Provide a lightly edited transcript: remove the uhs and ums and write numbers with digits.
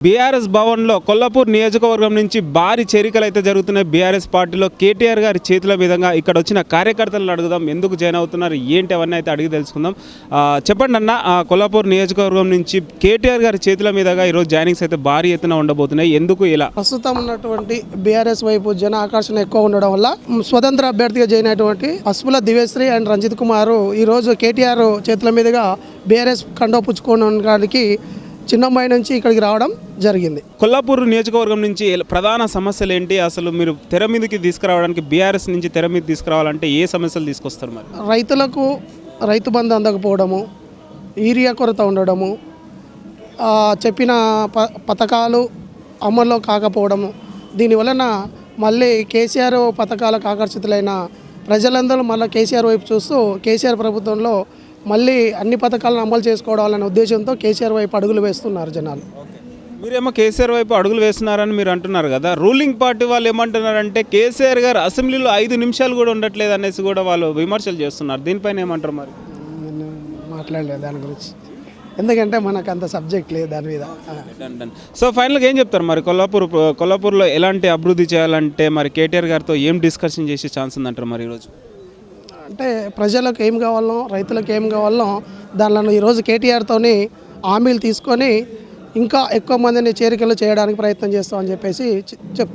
BRS భవన్లో కొల్లాపూర్ నియోజకవర్గం నుంచి భారీ చేరికలు అయితే జరుగుతున్నాయి. బీఆర్ఎస్ పార్టీలో కేటీఆర్ గారి చేతుల మీదుగా ఇక్కడ వచ్చిన కార్యకర్తలను అడుగుదాం, ఎందుకు జాయిన్ అవుతున్నారు, ఏంటి అవన్నీ అయితే అడిగి తెలుసుకుందాం. చెప్పండి అన్న, కొల్లాపూర్ నియోజకవర్గం నుంచి కేటీఆర్ గారి చేతుల మీదుగా ఈరోజు జాయినింగ్స్ అయితే భారీ ఎత్తున ఉండబోతున్నాయి. ఎందుకు ఇలా? ప్రస్తుతం ఉన్నటువంటి బీఆర్ఎస్ వైపు జన ఆకర్షణ ఎక్కువ ఉండడం వల్ల స్వతంత్ర అభ్యర్థిగా జాయిన్ అయినటువంటి పసుపుల దివేశ్రీ అండ్ రంజిత్ కుమార్ ఈ రోజు కేటీఆర్ చేతుల మీదుగా బీఆర్ఎస్ కండో పుచ్చుకోవడానికి చిన్నమ్మాయి నుంచి ఇక్కడికి రావడం జరిగింది. కొల్లాపూర్ నియోజకవర్గం నుంచి ప్రధాన సమస్యలు ఏంటి? అసలు మీరు తెర మీదకి తీసుకురావడానికి, బీఆర్ఎస్ నుంచి తెర మీద తీసుకురావాలంటే ఏ సమస్యలు తీసుకొస్తారు? మరి రైతులకు రైతు బంధు అందకపోవడము, యూరియా కొరత ఉండడము, చెప్పిన పథకాలు అమల్లో కాకపోవడము, దీనివలన మళ్ళీ కేసీఆర్ పథకాలకు ఆకర్షితులైన ప్రజలందరూ మళ్ళీ కేసీఆర్ వైపు చూస్తూ కేసీఆర్ ప్రభుత్వంలో మళ్ళీ అన్ని పథకాలను అమలు చేసుకోవాలనే ఉద్దేశంతో కేసీఆర్ వైపు అడుగులు వేస్తున్నారు జనాలు. మీరేమో కేసీఆర్ వైపు అడుగులు వేస్తున్నారని మీరు అంటున్నారు కదా, రూలింగ్ పార్టీ వాళ్ళు ఏమంటున్నారంటే కేసీఆర్ గారు అసెంబ్లీలో 5 నిమిషాలు కూడా ఉండట్లేదు అనేసి కూడా వాళ్ళు విమర్శలు చేస్తున్నారు. దీనిపైన ఏమంటారు? మరి నేను మాట్లాడలేదు దాని గురించి, ఎందుకంటే మనకు అంత సబ్జెక్ట్ లేదు దాని మీద. సో ఫైనల్గా ఏం చెప్తారు మరి? కొల్లాపూర్లో ఎలాంటి అభివృద్ధి చేయాలంటే మరి కేటీఆర్ గారితో ఏం డిస్కషన్ చేసే ఛాన్స్ ఉందంటారు మరి ఈరోజు? అంటే ప్రజలకు ఏం కావాలో, రైతులకు ఏం కావాలో దానిలో ఈరోజు కేటీఆర్తోని హామీలు తీసుకొని ఇంకా ఎక్కువ మందిని చేరికలు చేయడానికి ప్రయత్నం చేస్తామని చెప్పేసి చెప్తాను.